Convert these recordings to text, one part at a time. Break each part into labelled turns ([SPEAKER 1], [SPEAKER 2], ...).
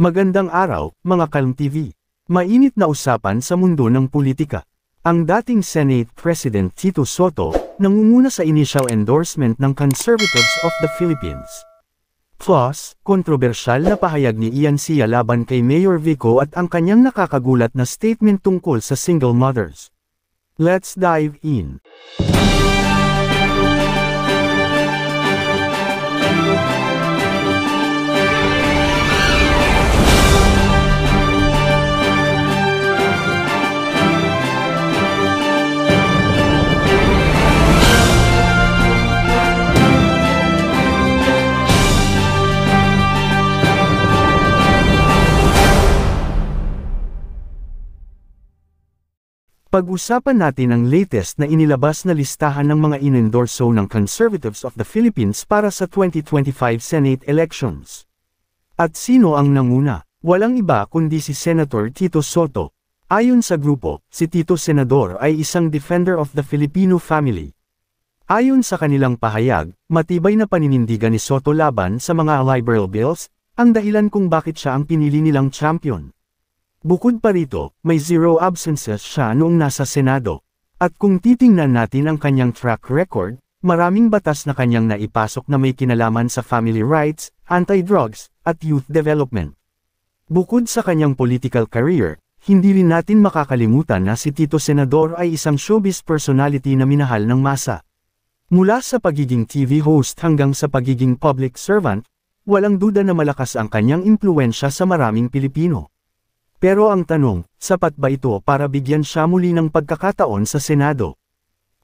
[SPEAKER 1] Magandang araw, mga Kalm TV. Mainit na usapan sa mundo ng politika. Ang dating Senate President Tito Sotto, nangunguna sa initial endorsement ng Conservatives of the Philippines. Plus, kontrobersyal na pahayag ni Ian Sia laban kay Mayor Vico at ang kanyang nakakagulat na statement tungkol sa single mothers. Let's dive in. Pag-usapan natin ang latest na inilabas na listahan ng mga inendorso ng Conservatives of the Philippines para sa 2025 Senate elections. At sino ang nanguna? Walang iba kundi si Senator Tito Sotto. Ayon sa grupo, si Tito Senador ay isang defender of the Filipino family. Ayon sa kanilang pahayag, matibay na paninindigan ni Sotto laban sa mga liberal bills, ang dahilan kung bakit siya ang pinili nilang champion. Bukod pa rito, may 0 absences siya noong nasa Senado. At kung titingnan natin ang kanyang track record, maraming batas na kanyang naipasok na may kinalaman sa family rights, anti-drugs, at youth development. Bukod sa kanyang political career, hindi rin natin makakalimutan na si Tito Senador ay isang showbiz personality na minahal ng masa. Mula sa pagiging TV host hanggang sa pagiging public servant, walang duda na malakas ang kanyang impluwensya sa maraming Pilipino. Pero ang tanong, sapat ba ito para bigyan siya muli ng pagkakataon sa Senado?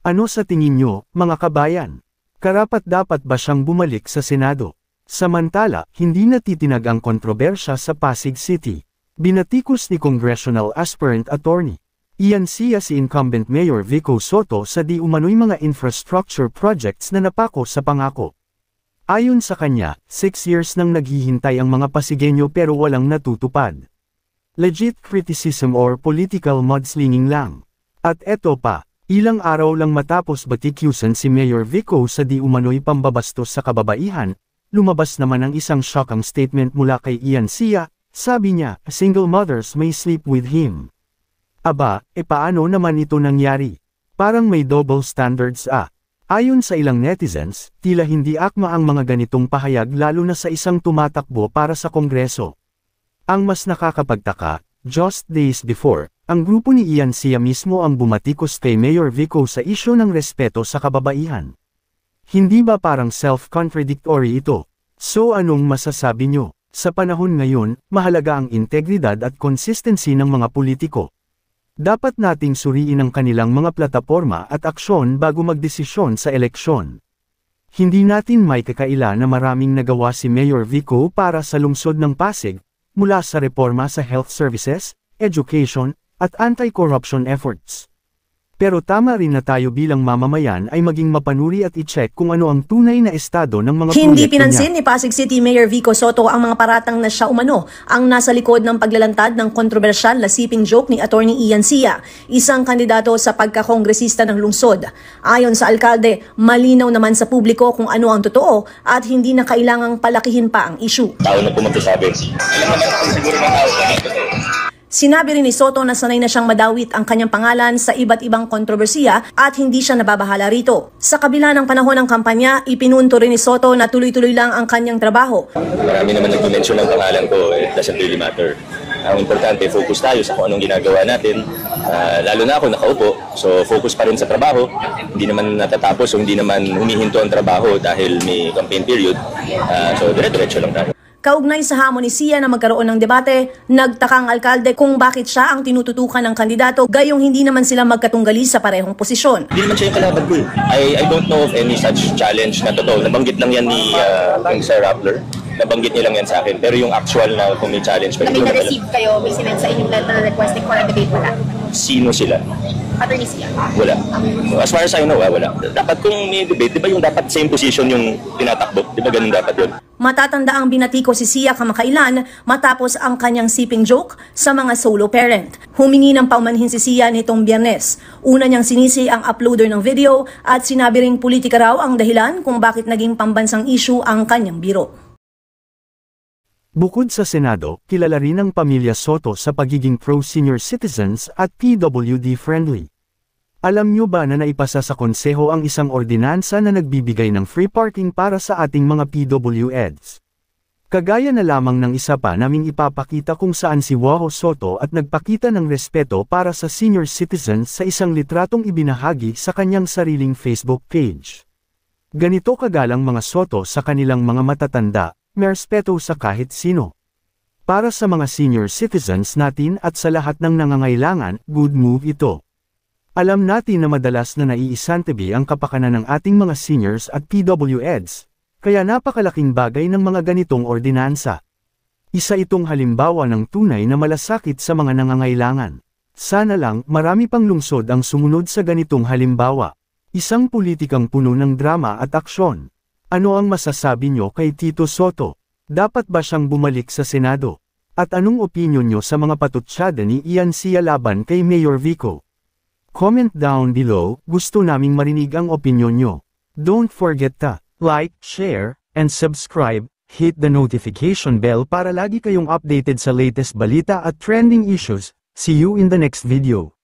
[SPEAKER 1] Ano sa tingin nyo, mga kabayan? Karapat-dapat ba siyang bumalik sa Senado? Samantala, hindi natitinag ang kontrobersya sa Pasig City. Binatikos ni Congressional Aspirant Attorney Ian Sia si incumbent Mayor Vico Sotto sa di umano'y mga infrastructure projects na napako sa pangako. Ayon sa kanya, 6 years nang naghihintay ang mga Pasigueño pero walang natutupad. Legit criticism or political mudslinging lang. At eto pa, ilang araw lang matapos batikusan si Mayor Vico sa di umano'y pambabastos sa kababaihan, lumabas naman ang isang shocking statement mula kay Ian Sia, sabi niya, single mothers may sleep with him. Aba, paano naman ito nangyari? Parang may double standards ah. Ayon sa ilang netizens, tila hindi akma ang mga ganitong pahayag lalo na sa isang tumatakbo para sa Kongreso. Ang mas nakakapagtaka, just days before, ang grupo ni Ian Sia mismo ang bumatikos kay Mayor Vico sa isyu ng respeto sa kababaihan. Hindi ba parang self-contradictory ito? So anong masasabi nyo? Sa panahon ngayon, mahalaga ang integridad at consistency ng mga politiko. Dapat nating suriin ang kanilang mga plataporma at aksyon bago magdesisyon sa eleksyon. Hindi natin may kakaila na maraming nagawa si Mayor Vico para sa lungsod ng Pasig, mula sa reforma sa health services, education, at anti-corruption efforts. Pero tama rin na tayo bilang mamamayan ay maging mapanuri at i-check kung ano ang tunay na estado ng mga
[SPEAKER 2] Hindi pinansin ni Pasig City Mayor Vico Sotto ang mga paratang na siya umano ang nasa likod ng paglalantad ng kontrobersyal na siping joke ni Attorney Ian Sia, isang kandidato sa pagkakongresista ng lungsod. Ayon sa alkalde, malinaw naman sa publiko kung ano ang totoo at hindi na kailangang palakihin pa ang issue.
[SPEAKER 3] Tao na po magsasabi. Alam naman siguro ng tao na ito.
[SPEAKER 2] Sinabi rin ni Sotto na sanay na siyang madawit ang kanyang pangalan sa iba't ibang kontrobersiya at hindi siya nababahala rito. Sa kabila ng panahon ng kampanya, ipinunto rin ni Sotto na tuloy-tuloy lang ang kanyang trabaho.
[SPEAKER 3] Marami naman nag-mention ng pangalan ko, it doesn't really matter. Ang importante, focus tayo sa kung anong ginagawa natin. Lalo na ako nakaupo, so focus pa rin sa trabaho. Hindi naman natatapos o hindi naman humihinto ang trabaho dahil may campaign period. So dire-diretso lang tayo.
[SPEAKER 2] Kaugnay sa hamon ni Sia na magkaroon ng debate, nagtakang alkalde kung bakit siya ang tinututukan ng kandidato gayong hindi naman sila magkatunggali sa parehong posisyon.
[SPEAKER 3] Hindi naman siya yung kalaban ko. I don't know of any such challenge na totoo. Nabanggit lang yan ni Sir Rappler. Nabanggit niya lang yan sa akin. Pero yung actual na kung may challenge.
[SPEAKER 4] Na may na-receive kayo, may sinend sa inyong letter requesting for a debate, wala?
[SPEAKER 3] Sino sila?
[SPEAKER 4] Attorney Sia?
[SPEAKER 3] Wala. As far as I know, wala. Dapat kung may debate, di ba yung dapat same position yung tinatakbo? Di ba ganun dapat yun?
[SPEAKER 2] Matatanda ang binatiko si Sia kamakailan matapos ang kanyang siping joke sa mga solo parent. Humingi ng paumanhin si Sia nitong Biyernes. Una niyang sinisi ang uploader ng video at sinabi ring politika raw ang dahilan kung bakit naging pambansang issue ang kanyang biro.
[SPEAKER 1] Bukod sa Senado, kilala rin ang pamilya Soto sa pagiging pro-senior citizens at PWD friendly. Alam nyo ba na naipasa sa konseho ang isang ordinansa na nagbibigay ng free parking para sa ating mga PWDs? Kagaya na lamang ng isa pa naming ipapakita kung saan si Joao Soto at nagpakita ng respeto para sa senior citizens sa isang litratong ibinahagi sa kanyang sariling Facebook page. Ganito kagalang mga Soto sa kanilang mga matatanda, may respeto sa kahit sino. Para sa mga senior citizens natin at sa lahat ng nangangailangan, good move ito. Alam natin na madalas na naiisantabi ang kapakanan ng ating mga seniors at PWDs, kaya napakalaking bagay ng mga ganitong ordinansa. Isa itong halimbawa ng tunay na malasakit sa mga nangangailangan. Sana lang marami pang lungsod ang sumunod sa ganitong halimbawa. Isang politikang puno ng drama at aksyon. Ano ang masasabi nyo kay Tito Soto? Dapat ba siyang bumalik sa Senado? At anong opinyon nyo sa mga patutsyada ni Ian Sia laban kay Mayor Vico? Comment down below, gusto naming marinig ang opinyon nyo. Don't forget to like, share, and subscribe, hit the notification bell para lagi kayong updated sa latest balita at trending issues. See you in the next video.